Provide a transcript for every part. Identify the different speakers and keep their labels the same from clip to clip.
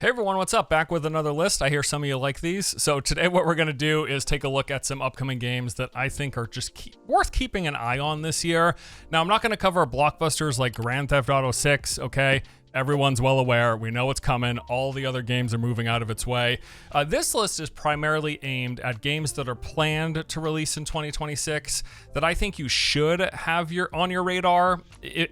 Speaker 1: Hey everyone, what's up? Back with another list. I hear some of you like these. So today what we're going to do is take a look at some upcoming games that I think are just worth keeping an eye on this year. Now, I'm not going to cover blockbusters like Grand Theft Auto 6, okay? Everyone's well aware. We know it's coming. All the other games are moving out of its way. This list is primarily aimed at games that are planned to release in 2026 that I think you should have on your radar,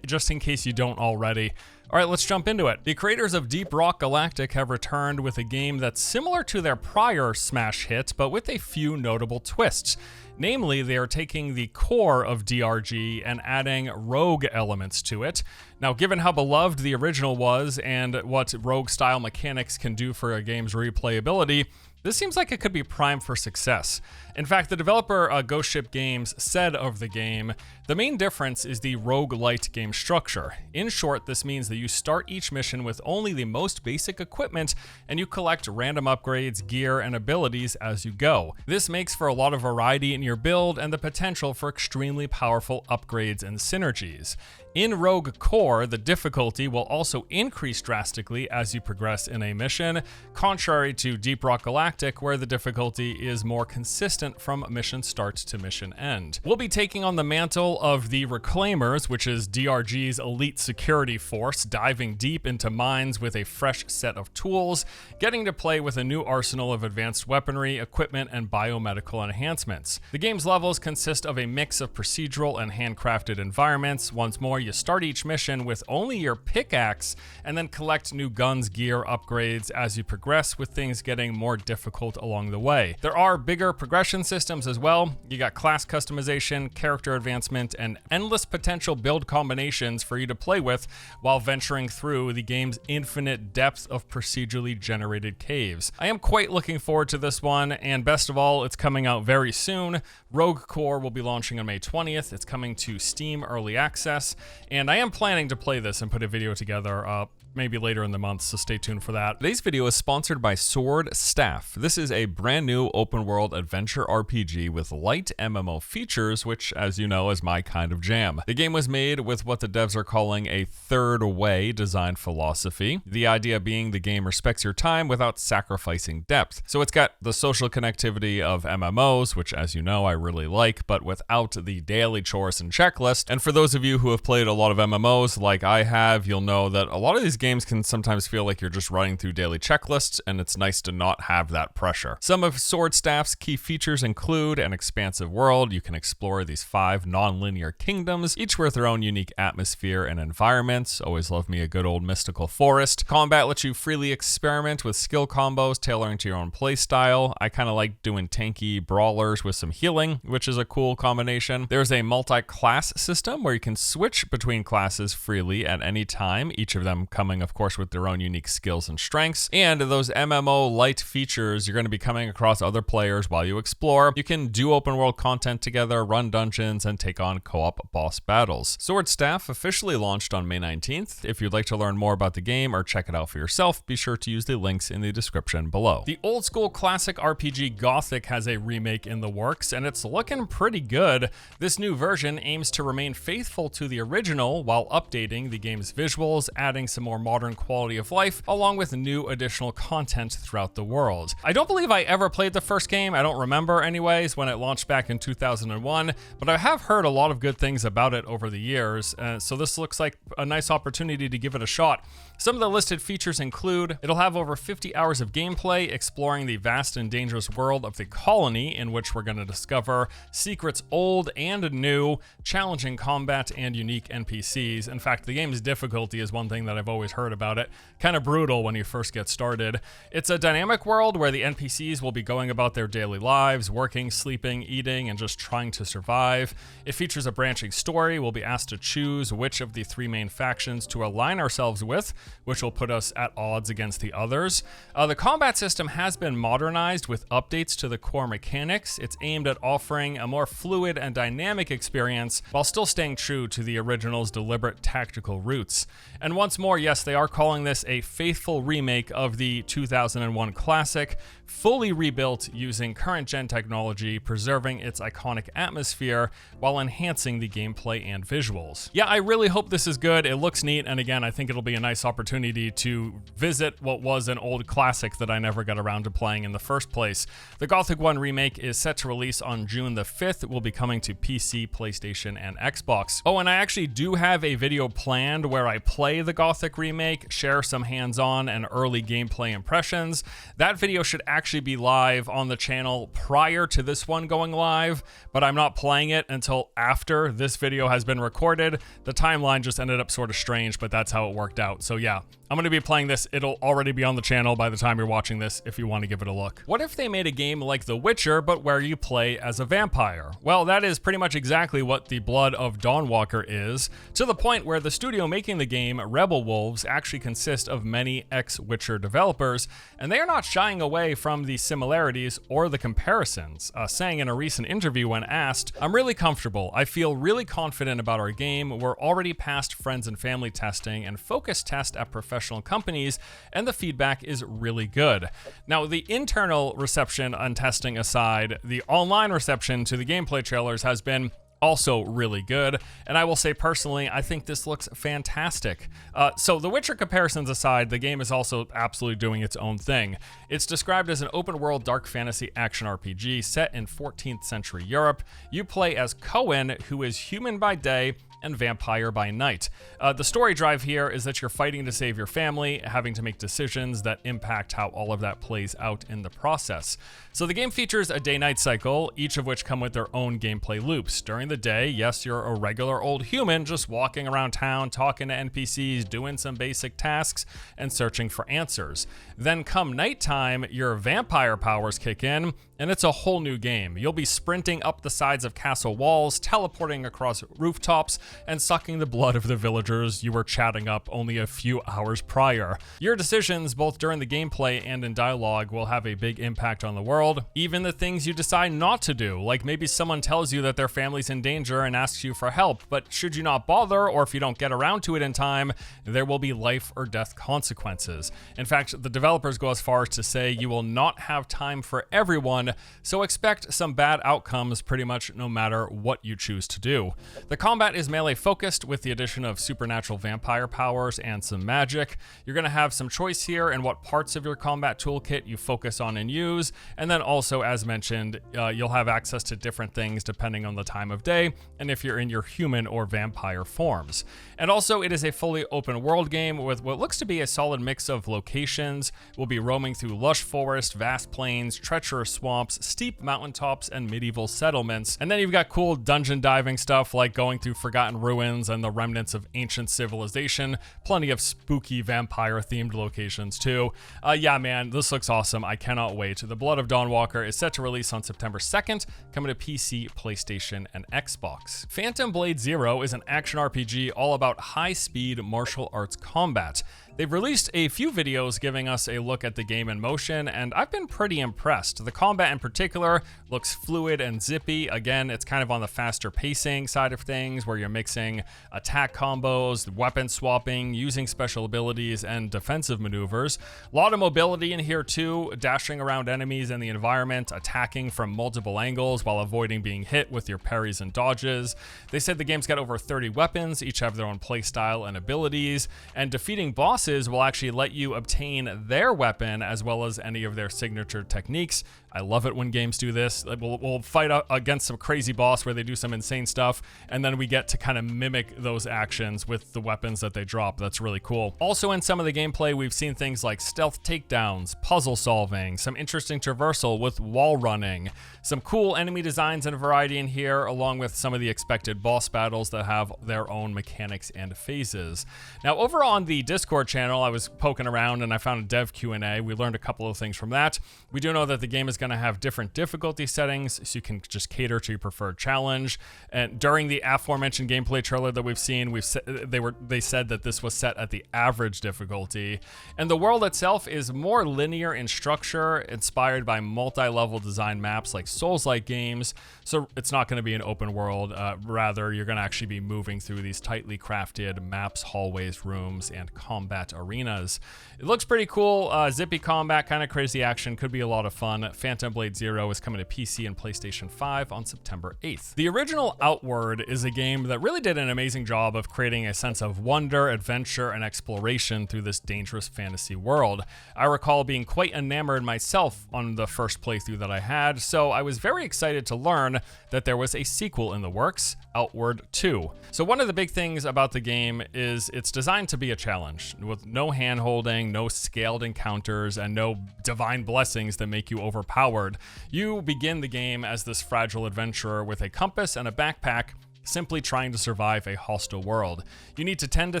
Speaker 1: just in case you don't already. All right, let's jump into it. The creators of Deep Rock Galactic have returned with a game that's similar to their prior smash hit, but with a few notable twists. Namely, they are taking the core of DRG and adding rogue elements to it. Now, given how beloved the original was and what rogue-style mechanics can do for a game's replayability, this seems like it could be primed for success. In fact, the developer Ghost Ship Games said of the game, the main difference is the roguelite game structure. In short, this means that you start each mission with only the most basic equipment and you collect random upgrades, gear, and abilities as you go. This makes for a lot of variety in your build and the potential for extremely powerful upgrades and synergies. In Rogue Core, the difficulty will also increase drastically as you progress in a mission, contrary to Deep Rock Galactic, where the difficulty is more consistent from mission start to mission end. We'll be taking on the mantle of the Reclaimers, which is DRG's elite security force, diving deep into mines with a fresh set of tools, getting to play with a new arsenal of advanced weaponry, equipment, and biomedical enhancements. The game's levels consist of a mix of procedural and handcrafted environments. Once more, you start each mission with only your pickaxe and then collect new guns, gear, upgrades as you progress, with things getting more difficult along the way. There are bigger progression systems as well. You got class customization, character advancement, and endless potential build combinations for you to play with while venturing through the game's infinite depth of procedurally generated caves. I am quite looking forward to this one, and best of all, it's coming out very soon. Rogue Core will be launching on May 20th. It's coming to Steam Early Access, and I am planning to play this and put a video together maybe later in the month, so stay tuned for that. Today's video is sponsored by Sword Staff. This is a brand new open world adventure RPG with light MMO features, which, as you know, is my kind of jam. The game was made with what the devs are calling a third way design philosophy. The idea being the game respects your time without sacrificing depth. So it's got the social connectivity of MMOs, which, as you know, I really like, but without the daily chores and checklist. And for those of you who have played a lot of MMOs like I have, you'll know that a lot of these games can sometimes feel like you're just running through daily checklists, and it's nice to not have that pressure. Some of Sword Staff's key features include an expansive world. You can explore these 5 non-linear kingdoms, each with their own unique atmosphere and environments. Always love me a good old mystical forest. Combat lets you freely experiment with skill combos tailoring to your own playstyle. I kind of like doing tanky brawlers with some healing, which is a cool combination. There's a multi-class system where you can switch between classes freely at any time, each of them coming, of course, with their own unique skills and strengths. And those MMO light features, you're going to be coming across other players while you explore. You can do open world content together, run dungeons, and take on co-op boss battles. Sword Staff officially launched on May 19th. If you'd like to learn more about the game or check it out for yourself, be sure to use the links in the description below. The old school classic RPG Gothic has a remake in the works, and it's looking pretty good. This new version aims to remain faithful to the original while updating the game's visuals, adding some more modern quality of life, along with new additional content throughout the world. I don't believe I ever played the first game. I don't remember anyways when it launched back in 2001, but I have heard a lot of good things about it over the years, so this looks like a nice opportunity to give it a shot. Some of the listed features include, it'll have over 50 hours of gameplay exploring the vast and dangerous world of the colony, in which we're going to discover secrets old and new, challenging combat, and unique NPCs. In fact, the game's difficulty is one thing that I've always heard about it. Kind of brutal when you first get started. It's a dynamic world where the NPCs will be going about their daily lives, working, sleeping, eating, and just trying to survive. It features a branching story. We'll be asked to choose which of the 3 main factions to align ourselves with, which will put us at odds against the others. The combat system has been modernized with updates to the core mechanics. It's aimed at offering a more fluid and dynamic experience while still staying true to the original's deliberate tactical roots. And once more, yes, yes, they are calling this a faithful remake of the 2001 classic, fully rebuilt using current-gen technology, preserving its iconic atmosphere while enhancing the gameplay and visuals. Yeah, I really hope this is good. It looks neat, and again, I think it'll be a nice opportunity to visit what was an old classic that I never got around to playing in the first place. The Gothic 1 remake is set to release on June the 5th. It will be coming to PC, PlayStation, and Xbox. Oh, and I actually do have a video planned where I play the Gothic remake, share some hands-on and early gameplay impressions. That video should actually be live on the channel prior to this one going live, but I'm not playing it until after this video has been recorded. The timeline just ended up sort of strange, but that's how it worked out. So yeah, I'm going to be playing this. It'll already be on the channel by the time you're watching this if you want to give it a look. What if they made a game like The Witcher, but where you play as a vampire? Well, that is pretty much exactly what The Blood of Dawnwalker is, to the point where the studio making the game, Rebel Wolves, actually consist of many ex-Witcher developers, and they are not shying away from the similarities or the comparisons, saying in a recent interview when asked, "I'm really comfortable. I feel really confident about our game. We're already past friends and family testing and focus test at professional companies, and the feedback is really good." Now, the internal reception and testing aside, the online reception to the gameplay trailers has been also really good, and I will say personally, I think this looks fantastic. So the Witcher comparisons aside, the game is also absolutely doing its own thing. It's described as an open-world dark fantasy action RPG set in 14th century Europe. You play as Cohen, who is human by day and vampire by night. The story drive here is that you're fighting to save your family, having to make decisions that impact how all of that plays out in the process. So the game features a day-night cycle, each of which come with their own gameplay loops. During the day, yes, you're a regular old human just walking around town, talking to NPCs, doing some basic tasks, and searching for answers. Then come nighttime, your vampire powers kick in, and it's a whole new game. You'll be sprinting up the sides of castle walls, teleporting across rooftops, and sucking the blood of the villagers you were chatting up only a few hours prior. Your decisions, both during the gameplay and in dialogue, will have a big impact on the world. Even the things you decide not to do, like maybe someone tells you that their family's in danger and asks you for help, but should you not bother, or if you don't get around to it in time, there will be life or death consequences. In fact, the developers go as far as to say you will not have time for everyone, so expect some bad outcomes pretty much no matter what you choose to do. The combat is melee focused with the addition of supernatural vampire powers and some magic. You're going to have some choice here in what parts of your combat toolkit you focus on and use, and then also, as mentioned, you'll have access to different things depending on the time of day and if you're in your human or vampire forms. And also, it is a fully open world game with what looks to be a solid mix of locations. We'll be roaming through lush forest, vast plains, treacherous swamps, steep mountaintops, and medieval settlements. And then you've got cool dungeon diving stuff like going through forgotten ruins and the remnants of ancient civilization. Plenty of spooky vampire-themed locations too. Yeah, man, this looks awesome. I cannot wait. The Blood of Dawnwalker is set to release on September 2nd, coming to PC, PlayStation, and Xbox. Phantom Blade Zero is an action RPG all about high-speed martial arts combat. They've released a few videos giving us a look at the game in motion, and I've been pretty impressed. The combat in particular looks fluid and zippy. Again, it's kind of on the faster pacing side of things, where you're mixing attack combos, weapon swapping, using special abilities, and defensive maneuvers. A lot of mobility in here too, dashing around enemies in the environment, attacking from multiple angles while avoiding being hit with your parries and dodges. They said the game's got over 30 weapons, each have their own playstyle and abilities, and defeating bosses will actually let you obtain their weapon as well as any of their signature techniques. I love it when games do this. We'll fight against some crazy boss where they do some insane stuff, and then we get to kind of mimic those actions with the weapons that they drop. That's really cool. Also, in some of the gameplay, we've seen things like stealth takedowns, puzzle solving, some interesting traversal with wall running, some cool enemy designs and variety in here, along with some of the expected boss battles that have their own mechanics and phases. Now, over on the Discord channel, I was poking around and I found a dev Q&A. We learned a couple of things from that. We do know that the game is going to have different difficulty settings, so you can just cater to your preferred challenge. And during the aforementioned gameplay trailer that we've seen, they said that this was set at the average difficulty. And the world itself is more linear in structure, inspired by multi-level design maps like Souls-like games. So it's not going to be an open world. Rather, you're going to actually be moving through these tightly crafted maps, hallways, rooms, and combat combat arenas. It looks pretty cool. Zippy combat, kind of crazy action, could be a lot of fun. Phantom Blade Zero is coming to PC and PlayStation 5 on September 8th. The original Outward is a game that really did an amazing job of creating a sense of wonder, adventure, and exploration through this dangerous fantasy world. I recall being quite enamored myself on the first playthrough that I had, so I was very excited to learn that there was a sequel in the works, Outward 2. So one of the big things about the game is it's designed to be a challenge, with no hand-holding, no scaled encounters, and no divine blessings that make you overpowered. You begin the game as this fragile adventurer with a compass and a backpack, simply trying to survive a hostile world. You need to tend to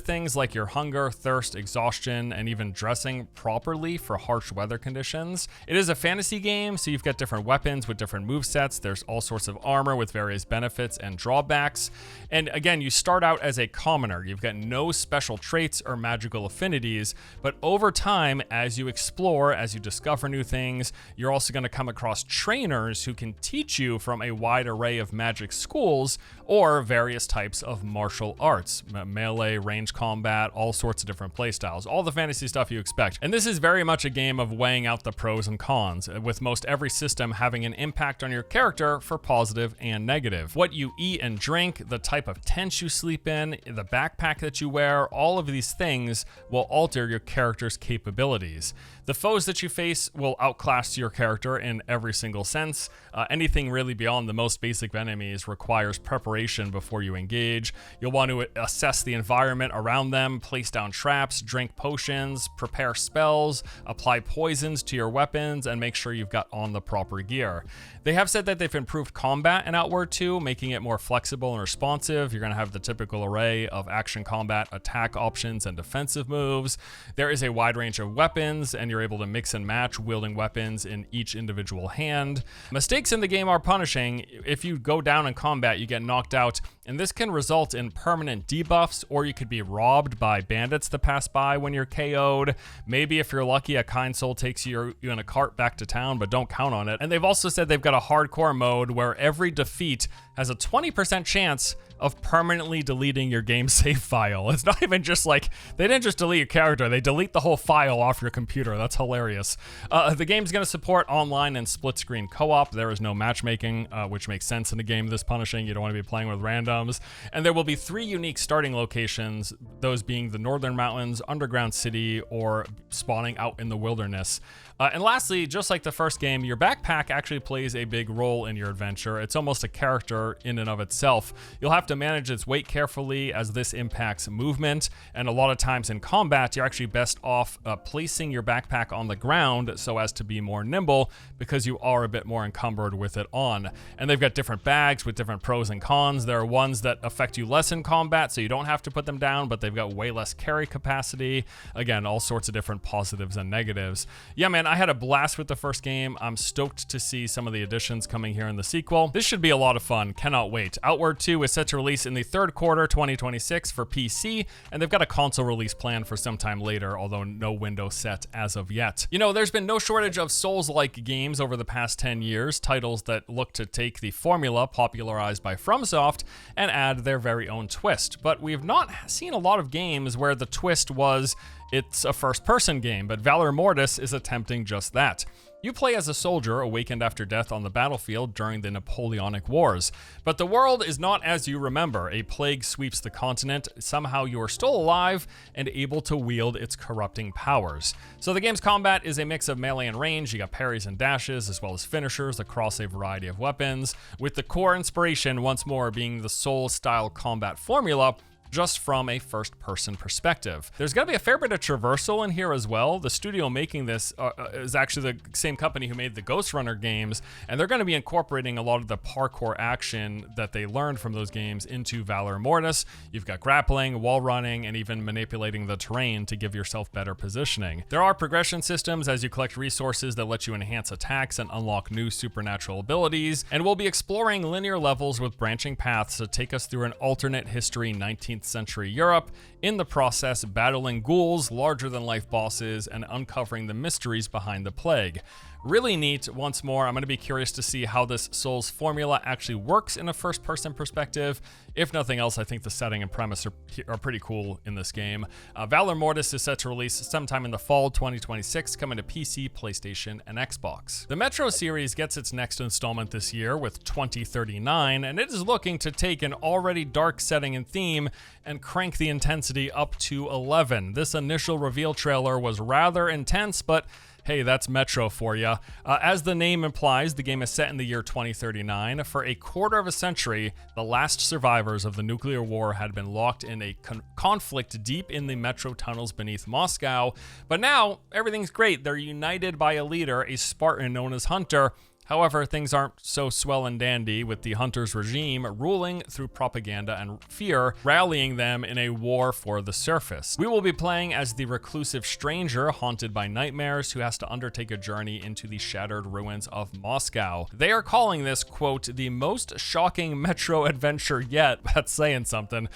Speaker 1: things like your hunger, thirst, exhaustion, and even dressing properly for harsh weather conditions. It is a fantasy game, so you've got different weapons with different movesets. There's all sorts of armor with various benefits and drawbacks. And again, you start out as a commoner. You've got no special traits or magical affinities, but over time, as you explore, as you discover new things, you're also going to come across trainers who can teach you from a wide array of magic schools or various types of martial arts, melee, range combat, all sorts of different playstyles, all the fantasy stuff you expect. And this is very much a game of weighing out the pros and cons, with most every system having an impact on your character for positive and negative. What you eat and drink, the type of tent you sleep in, the backpack that you wear, all of these things will alter your character's capabilities. The foes that you face will outclass your character in every single sense. Anything really beyond the most basic of enemies requires preparation before you engage. You'll want to assess the environment around them, place down traps, drink potions, prepare spells, apply poisons to your weapons, and make sure you've got on the proper gear. They have said that they've improved combat in Outward 2, making it more flexible and responsive. You're going to have the typical array of action combat, attack options, and defensive moves. There is a wide range of weapons, and you're able to mix and match wielding weapons in each individual hand. Mistakes in the game are punishing. If you go down in combat, you get knocked out, and this can result in permanent debuffs, or you could be robbed by bandits that pass by when you're KO'd. Maybe if you're lucky, a kind soul takes you in a cart back to town, but don't count on it. And they've also said they've got a hardcore mode where every defeat has a 20% chance of permanently deleting your game save file. It's not even just like, they didn't just delete your character, they delete the whole file off your computer. That's hilarious. The game's going to support online and split screen co-op. There is no matchmaking, which makes sense in a game this punishing. You don't want to be playing with randoms. And there will be 3 unique starting locations, those being the Northern Mountains, Underground City, or spawning out in the wilderness. And lastly, just like the first game, your backpack actually plays a big role in your adventure. It's almost a character in and of itself. You'll have to manage its weight carefully as this impacts movement, and a lot of times in combat, you're actually best off placing your backpack on the ground so as to be more nimble, because you are a bit more encumbered with it on. And they've got different bags with different pros and cons. There are ones that affect you less in combat, so you don't have to put them down, but they've got way less carry capacity. Again, all sorts of different positives and negatives. Yeah, man, I had a blast with the first game. I'm stoked to see some of the additions coming here in the sequel. This should be a lot of fun. Cannot wait. Outward 2 is set to release in the third quarter 2026 for PC, and they've got a console release planned for sometime later, although no window set as of yet. You know, there's been no shortage of Souls-like games over the past 10 years, titles that look to take the formula popularized by FromSoft and add their very own twist. But we've not seen a lot of games where the twist was it's a first-person game, but Valor Mortis is attempting just that. You play as a soldier awakened after death on the battlefield during the Napoleonic Wars. But the world is not as you remember. A plague sweeps the continent. Somehow you are still alive and able to wield its corrupting powers. So the game's combat is a mix of melee and range. You got parries and dashes, as well as finishers across a variety of weapons, with the core inspiration once more being the Souls-style combat formula, just from a first-person perspective. There's gonna be a fair bit of traversal in here as well. The studio making this is actually the same company who made the Ghost Runner games, and they're gonna be incorporating a lot of the parkour action that they learned from those games into Valor Mortis. You've got grappling, wall running, and even manipulating the terrain to give yourself better positioning. There are progression systems as you collect resources that let you enhance attacks and unlock new supernatural abilities, and we'll be exploring linear levels with branching paths to take us through an alternate history 19th 19th century Europe, in the process battling ghouls, larger-than-life bosses, and uncovering the mysteries behind the plague. Really neat. Once more, I'm going to be curious to see how this Souls formula actually works in a first-person perspective. If nothing else, I think the setting and premise are pretty cool in this game. Valor Mortis is set to release sometime in the fall 2026, coming to PC, PlayStation, and Xbox. The Metro series gets its next installment this year with 2039, and it is looking to take an already dark setting and theme and crank the intensity up to 11. This initial reveal trailer was rather intense, but hey, that's Metro for you. As the name implies, the game is set in the year 2039. For a quarter of a century, the last survivors of the nuclear war had been locked in a conflict deep in the Metro tunnels beneath Moscow. But now, everything's great. They're united by a leader, a Spartan known as Hunter. However, things aren't so swell and dandy, with the Hunter's regime ruling through propaganda and fear, rallying them in a war for the surface. We will be playing as the reclusive stranger haunted by nightmares who has to undertake a journey into the shattered ruins of Moscow. They are calling this, quote, the most shocking Metro adventure yet. That's saying something.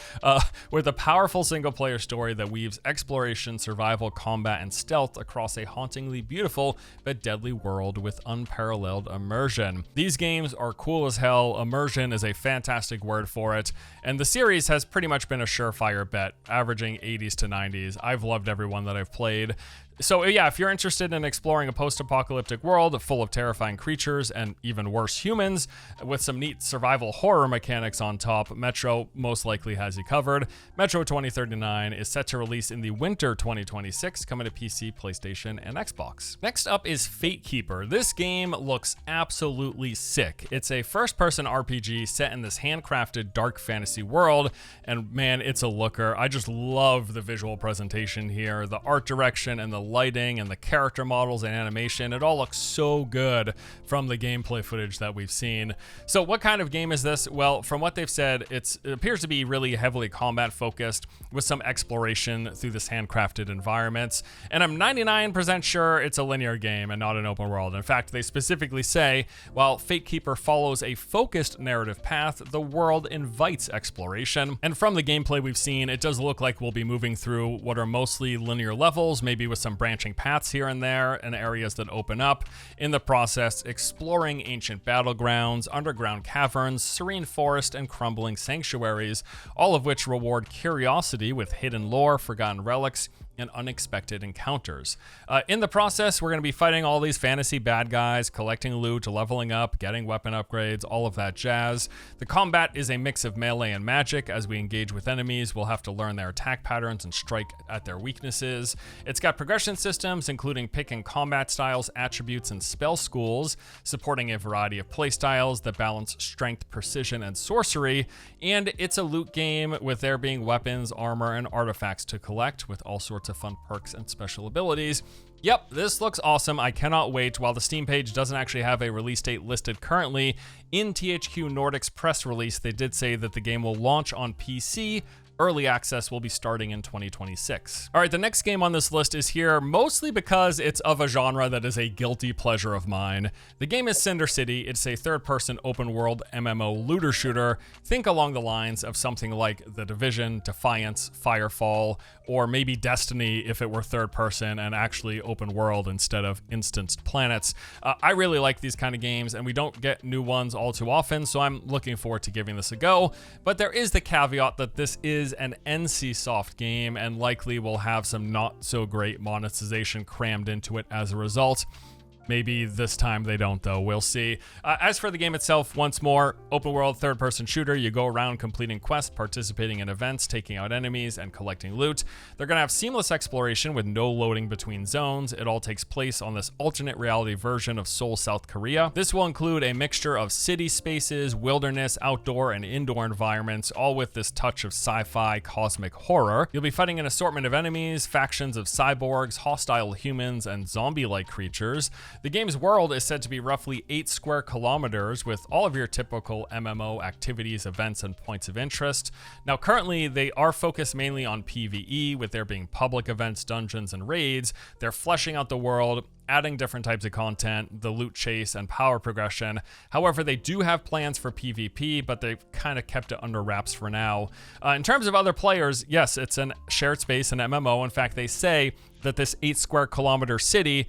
Speaker 1: With a powerful single-player story that weaves exploration, survival, combat, and stealth across a hauntingly beautiful but deadly world with unparalleled immersion. These games are cool as hell. Immersion is a fantastic word for it, and the series has pretty much been a surefire bet, averaging 80s to 90s. I've loved every one that I've played. So yeah, if you're interested in exploring a post-apocalyptic world full of terrifying creatures and even worse humans, with some neat survival horror mechanics on top, Metro most likely has you covered. Metro 2039 is set to release in the winter 2026, coming to PC, PlayStation, and Xbox. Next up is Fatekeeper. This game looks absolutely sick. It's a first-person RPG set in this handcrafted dark fantasy world, and man, it's a looker. I just love the visual presentation here, the art direction, and the lighting and the character models and animation. It all looks so good from the gameplay footage that we've seen. So what kind of game is this? Well, from what they've said, it appears to be really heavily combat focused with some exploration through this handcrafted environments. And I'm 99% sure it's a linear game and not an open world. In fact, they specifically say, while Fatekeeper follows a focused narrative path, the world invites exploration. And from the gameplay we've seen, it does look like we'll be moving through what are mostly linear levels, maybe with some branching paths here and there and areas that open up. In the process, exploring ancient battlegrounds, underground caverns, serene forest, and crumbling sanctuaries, all of which reward curiosity with hidden lore, forgotten relics, and unexpected encounters. In the process, we're going to be fighting all these fantasy bad guys, collecting loot, leveling up, getting weapon upgrades, all of that jazz. The combat is a mix of melee and magic. As we engage with enemies, we'll have to learn their attack patterns and strike at their weaknesses. It's got progression systems, including pick and combat styles, attributes, and spell schools, supporting a variety of playstyles that balance strength, precision, and sorcery. And it's a loot game, with there being weapons, armor, and artifacts to collect, with all sorts of fun perks and special abilities. Yep, this looks awesome. I cannot wait. While the Steam page doesn't actually have a release date listed currently, in THQ Nordic's press release, they did say that the game will launch on PC. Early access will be starting in 2026. All right, the next game on this list is here mostly because it's of a genre that is a guilty pleasure of mine. The game is Cinder City. It's a third-person open-world MMO looter shooter. Think along the lines of something like The Division, Defiance, Firefall, or maybe Destiny if it were third-person and actually open-world instead of instanced planets. I really like these kind of games, and we don't get new ones all too often, so I'm looking forward to giving this a go. But there is the caveat that this is an NC-soft game and likely will have some not so great monetization crammed into it as a result. Maybe this time they don't, though. We'll see. As for the game itself, once more, open world third-person shooter. You go around completing quests, participating in events, taking out enemies, and collecting loot. They're going to have seamless exploration with no loading between zones. It all takes place on this alternate reality version of Seoul, South Korea. This will include a mixture of city spaces, wilderness, outdoor, and indoor environments, all with this touch of sci-fi cosmic horror. You'll be fighting an assortment of enemies, factions of cyborgs, hostile humans, and zombie-like creatures. The game's world is said to be roughly 8 square kilometers with all of your typical MMO activities, events, and points of interest. Now, currently, they are focused mainly on PvE, with there being public events, dungeons, and raids. They're fleshing out the world, adding different types of content, the loot chase, and power progression. However, they do have plans for PvP, but they've kind of kept it under wraps for now. In terms of other players, yes, it's a shared space, an MMO. In fact, they say that this 8 square kilometer city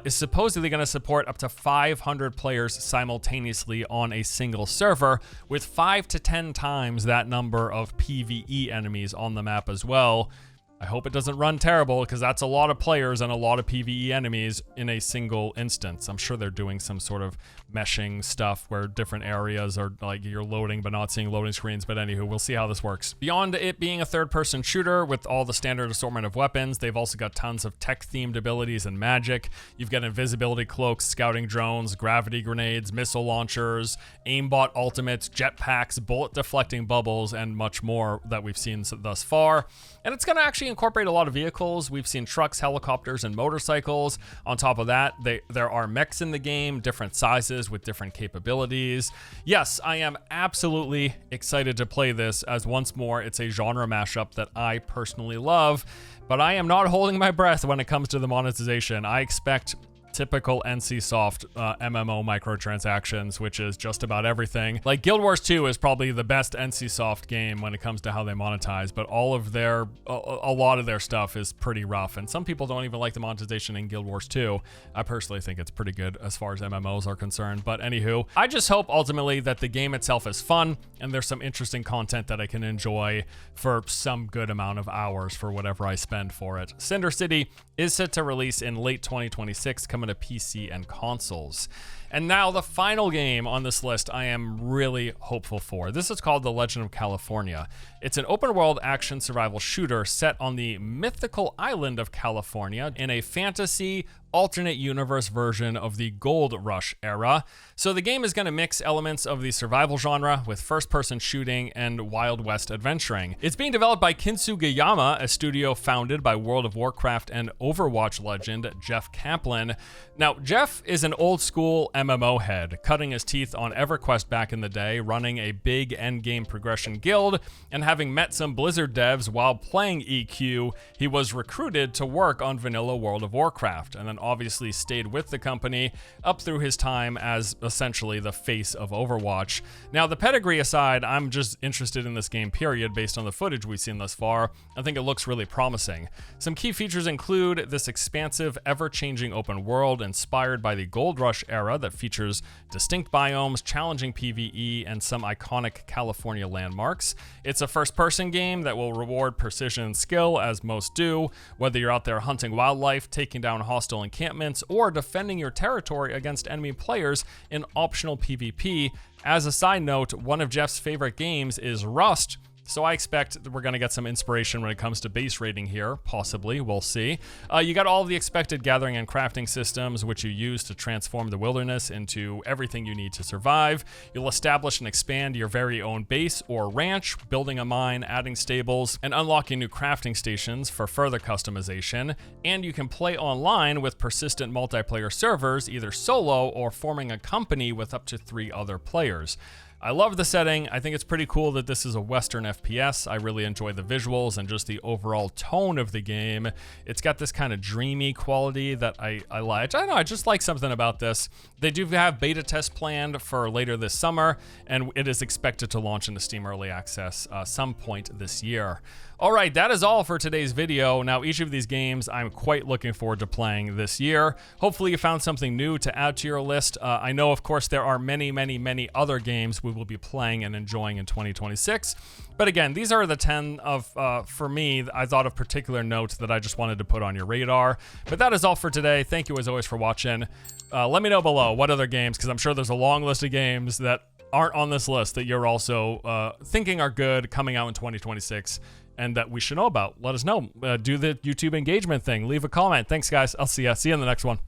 Speaker 1: is supposedly going to support up to 500 players simultaneously on a single server, with 5 to 10 times that number of PvE enemies on the map as well. I hope it doesn't run terrible, because that's a lot of players and a lot of PvE enemies in a single instance. I'm sure they're doing some sort of meshing stuff where different areas are like you're loading but not seeing loading screens. But anywho, we'll see how this works. Beyond it being a third-person shooter with all the standard assortment of weapons, they've also got tons of tech-themed abilities and magic. You've got invisibility cloaks, scouting drones, gravity grenades, missile launchers, aimbot ultimates, jetpacks, bullet-deflecting bubbles, and much more that we've seen thus far. And it's going to actually incorporate a lot of vehicles. We've seen trucks, helicopters, and motorcycles. On top of that, there are mechs in the game, different sizes with different capabilities. Yes, I am absolutely excited to play this, as once more, it's a genre mashup that I personally love, but I am not holding my breath when it comes to the monetization. I expect typical NCSoft MMO microtransactions, which is just about everything. Like Guild Wars 2 is probably the best NCSoft game when it comes to how they monetize, but all of their, a lot of their stuff is pretty rough, and some people don't even like the monetization in Guild Wars 2. I personally think it's pretty good as far as MMOs are concerned, but anywho, I just hope ultimately that the game itself is fun and there's some interesting content that I can enjoy for some good amount of hours for whatever I spend for it. Cinder City is set to release in late 2026, coming to PC and consoles. And now the final game on this list I am really hopeful for. This is called The Legend of California. It's an open world action survival shooter set on the mythical island of California in a fantasy alternate universe version of the Gold Rush era. So the game is going to mix elements of the survival genre with first-person shooting and Wild West adventuring. It's being developed by Kintsugi, a studio founded by World of Warcraft and Overwatch legend Jeff Kaplan. Now, Jeff is an old-school MMO head, cutting his teeth on EverQuest back in the day, running a big endgame progression guild, and having met some Blizzard devs while playing EQ, he was recruited to work on vanilla World of Warcraft, and then obviously stayed with the company up through his time as essentially the face of Overwatch. Now, the pedigree aside, I'm just interested in this game, period, based on the footage we've seen thus far. I think it looks really promising. Some key features include this expansive, ever-changing open world inspired by the Gold Rush era that features distinct biomes, challenging PvE, and some iconic California landmarks. It's a first-person game that will reward precision and skill, as most do, whether you're out there hunting wildlife, taking down hostile encampments, or defending your territory against enemy players in optional PvP. As a side note, one of Jeff's favorite games is Rust, so I expect that we're going to get some inspiration when it comes to base rating here, possibly, we'll see. You got all the expected gathering and crafting systems, which you use to transform the wilderness into everything you need to survive. You'll establish and expand your very own base or ranch, building a mine, adding stables, and unlocking new crafting stations for further customization. And you can play online with persistent multiplayer servers, either solo or forming a company with up to 3 other players. I love the setting. I think it's pretty cool that this is a Western FPS. I really enjoy the visuals and just the overall tone of the game. It's got this kind of dreamy quality that I like. I don't know, I just like something about this. They do have beta tests planned for later this summer, and it is expected to launch into Steam Early Access some point this year. All right, that is all for today's video. Now, each of these games I'm quite looking forward to playing this year. Hopefully you found something new to add to your list. I know, of course, there are many, many, many other games we will be playing and enjoying in 2026. But again, these are the 10 of, for me, I thought of particular note that I just wanted to put on your radar. But that is all for today. Thank you as always for watching. Let me know below what other games, because I'm sure there's a long list of games that aren't on this list that you're also thinking are good coming out in 2026. And that we should know about. Let us know. Do the YouTube engagement thing. Leave a comment. Thanks, guys. I'll see you in the next one.